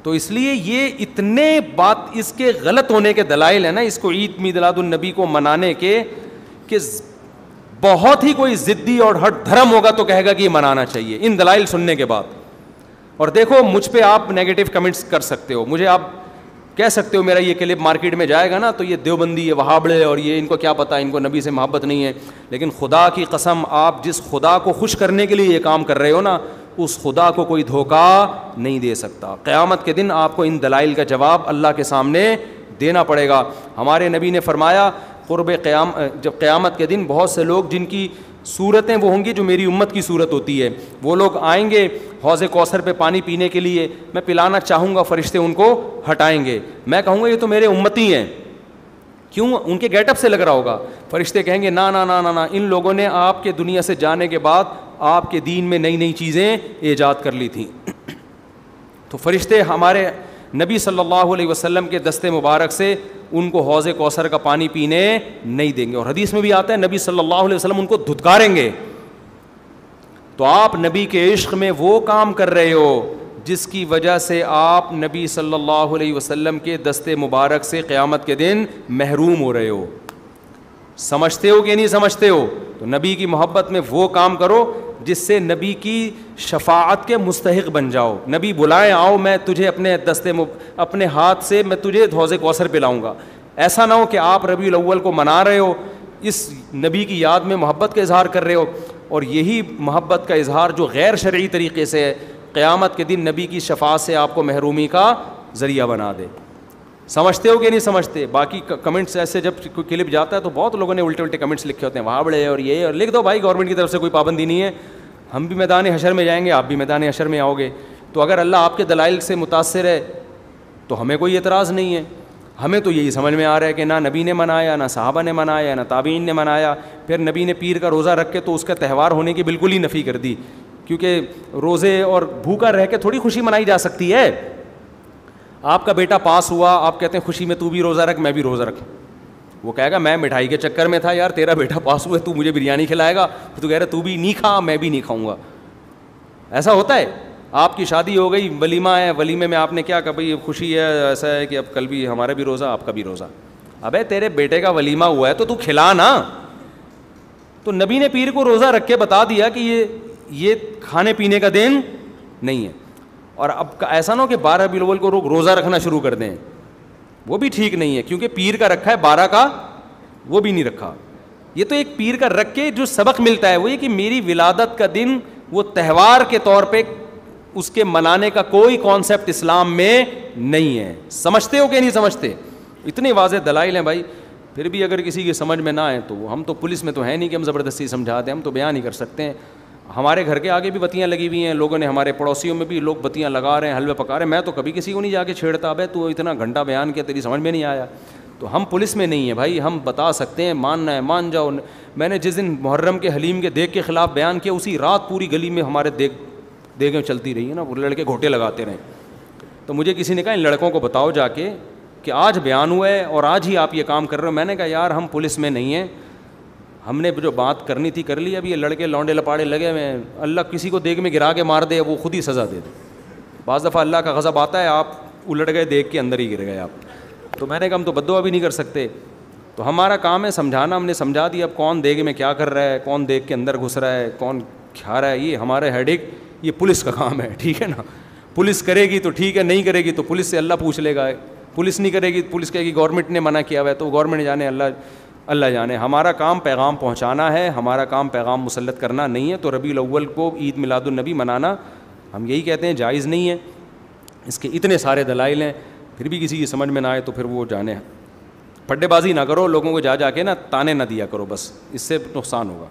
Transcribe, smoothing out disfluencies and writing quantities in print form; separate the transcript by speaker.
Speaker 1: تو اس لیے یہ اتنے بات اس کے غلط ہونے کے دلائل ہیں نا اس کو عید میلاد النبی کو منانے کے, کہ بہت ہی کوئی ضدی اور ہٹ دھرم ہوگا تو کہے گا کہ یہ منانا چاہیے ان دلائل سننے کے بعد. اور دیکھو مجھ پہ آپ نیگیٹو کمنٹس کر سکتے ہو, مجھے آپ کہہ سکتے ہو میرا یہ کلپ مارکیٹ میں جائے گا نا تو یہ دیوبندی, یہ وہابڑے, اور یہ ان کو کیا پتہ, ان کو نبی سے محبت نہیں ہے. لیکن خدا کی قسم آپ جس خدا کو خوش کرنے کے لیے یہ کام کر رہے ہو نا, اس خدا کو کوئی دھوکہ نہیں دے سکتا. قیامت کے دن آپ کو ان دلائل کا جواب اللہ کے سامنے دینا پڑے گا. ہمارے نبی نے فرمایا جب قیامت کے دن بہت سے لوگ جن کی صورتیں وہ ہوں گی جو میری امت کی صورت ہوتی ہے, وہ لوگ آئیں گے حوض کوثر پہ پانی پینے کے لیے, میں پلانا چاہوں گا, فرشتے ان کو ہٹائیں گے, میں کہوں گا یہ تو میرے امتی ہیں, کیوں, ان کے گیٹ اپ سے لگ رہا ہوگا. فرشتے کہیں گے نا نا نا نا نا, ان لوگوں نے آپ کے دنیا سے جانے کے بعد آپ کے دین میں نئی نئی چیزیں ایجاد کر لی تھیں. تو فرشتے ہمارے نبی صلی اللہ علیہ وسلم کے دستے مبارک سے ان کو حوض کوثر کا پانی پینے نہیں دیں گے. اور حدیث میں بھی آتا ہے نبی صلی اللہ علیہ وسلم ان کو دھتکاریں گے. تو آپ نبی کے عشق میں وہ کام کر رہے ہو جس کی وجہ سے آپ نبی صلی اللہ علیہ وسلم کے دستے مبارک سے قیامت کے دن محروم ہو رہے ہو. سمجھتے ہو کہ نہیں سمجھتے ہو؟ تو نبی کی محبت میں وہ کام کرو جس سے نبی کی شفاعت کے مستحق بن جاؤ. نبی بلائیں آؤ, میں تجھے اپنے ہاتھ سے میں تجھے حوض کوثر پلاؤں گا. ایسا نہ ہو کہ آپ ربیع الاول کو منا رہے ہو, اس نبی کی یاد میں محبت کا اظہار کر رہے ہو, اور یہی محبت کا اظہار جو غیر شرعی طریقے سے ہے قیامت کے دن نبی کی شفاعت سے آپ کو محرومی کا ذریعہ بنا دے. سمجھتے ہو کہ نہیں سمجھتے؟ باقی کمنٹس ایسے جب کوئی کلپ جاتا ہے تو بہت لوگوں نے الٹے الٹے کمنٹس لکھے ہوتے ہیں, وہاں بڑے اور یہ, اور لکھ دو بھائی گورنمنٹ کی طرف سے کوئی پابندی نہیں ہے, ہم بھی میدان حشر میں جائیں گے, آپ بھی میدان حشر میں آؤ گے. تو اگر اللہ آپ کے دلائل سے متاثر ہے تو ہمیں کوئی اعتراض نہیں ہے. ہمیں تو یہی سمجھ میں آ رہا ہے کہ نہ نبی نے منایا, نہ صحابہ نے منایا, نہ تابعین نے منایا. پھر نبی نے پیر کا روزہ رکھ کے تو اس کا تہوار ہونے کی بالکل ہی نفی کر دی, کیونکہ روزے اور بھوکا رہ کے تھوڑی خوشی منائی جا سکتی ہے. آپ کا بیٹا پاس ہوا, آپ کہتے ہیں خوشی میں تو بھی روزہ رکھ, میں بھی روزہ رکھ. وہ کہے گا میں مٹھائی کے چکر میں تھا یار, تیرا بیٹا پاس ہوا ہے, تو مجھے بریانی کھلائے گا, تو کہہ رہا تو بھی نہیں کھا, میں بھی نہیں کھاؤں گا. ایسا ہوتا ہے. آپ کی شادی ہو گئی, ولیمہ ہے, ولیمے میں آپ نے کیا کہا بھائی خوشی ہے, ایسا ہے کہ اب کل بھی ہمارا بھی روزہ, آپ کا بھی روزہ. ابے تیرے بیٹے کا ولیمہ ہوا ہے تو کھلا نا. تو نبی نے پیر کو روزہ رکھ کے بتا دیا کہ یہ کھانے پینے کا دن نہیں ہے. اور اب ایسا نہ ہو کہ 12 ربیع الاول کو روزہ رکھنا شروع کر دیں, وہ بھی ٹھیک نہیں ہے, کیونکہ پیر کا رکھا ہے, 12 کا وہ بھی نہیں رکھا. یہ تو ایک پیر کا رکھ کے جو سبق ملتا ہے وہ یہ کہ میری ولادت کا دن وہ تہوار کے طور پہ اس کے منانے کا کوئی کانسیپٹ اسلام میں نہیں ہے. سمجھتے ہو کہ نہیں سمجھتے؟ اتنے واضح دلائل ہیں بھائی. پھر بھی اگر کسی کی سمجھ میں نہ آئے تو ہم تو پولیس میں تو ہے نہیں کہ ہم زبردستی سمجھا دیں, ہم تو بیان ہی کر سکتے ہیں. ہمارے گھر کے آگے بھی بتیاں لگی ہوئی ہیں, لوگوں نے, ہمارے پڑوسیوں میں بھی لوگ بتیاں لگا رہے ہیں, حلوے پکا رہے ہیں. میں تو کبھی کسی کو نہیں جا کے چھیڑتا, بھائی تو اتنا گھنٹہ بیان کیا, تیری سمجھ میں نہیں آیا. تو ہم پولیس میں نہیں ہیں بھائی, ہم بتا سکتے ہیں, ماننا ہے مان جاؤ. میں نے جس دن محرم کے حلیم کے دیگ کے خلاف بیان کیا, اسی رات پوری گلی میں ہمارے دیگیں چلتی رہی ہیں نا, وہ لڑکے گھوٹے لگاتے رہے. تو مجھے کسی نے کہا ان لڑکوں کو بتاؤ جا کے کہ آج بیان ہوا ہے اور آج ہی آپ یہ کام کر رہے ہو. میں نے کہا یار ہم پولیس میں نہیں ہیں, ہم نے جو بات کرنی تھی کر لی. اب یہ لڑکے لونڈے لپاڑے لگے ہوئے ہیں, اللہ کسی کو دیگ میں گرا کے مار دے, وہ خود ہی سزا دے دے. بعض دفعہ اللہ کا غضب آتا ہے, آپ الٹ گئے, دیگ کے اندر ہی گر گئے آپ. تو میں نے کہا ہم تو بد دعا بھی نہیں کر سکتے, تو ہمارا کام ہے سمجھانا. ہم نے سمجھا دیا. اب کون دیگ میں کیا کر رہا ہے, کون دیگ کے اندر گھس رہا ہے, کون کھا رہا ہے, یہ ہمارے ہیڈک, یہ پولیس کا کام ہے, ٹھیک ہے نا. پولیس کرے گی تو ٹھیک ہے, نہیں کرے گی تو پولیس سے اللہ پوچھ لے گا. پولیس نہیں کرے گی, پولیس کہے گی گورنمنٹ نے منع کیا ہوا ہے, تو گورنمنٹ جانے, اللہ جانے. ہمارا کام پیغام پہنچانا ہے, ہمارا کام پیغام مسلط کرنا نہیں ہے. تو ربیع الاول کو عید میلاد النبی منانا ہم یہی کہتے ہیں جائز نہیں ہے. اس کے اتنے سارے دلائل ہیں, پھر بھی کسی کی سمجھ میں نہ آئے تو پھر وہ جانے. پڈے بازی نہ کرو, لوگوں کو جا کے نا تانے نہ دیا کرو, بس اس سے نقصان ہوگا.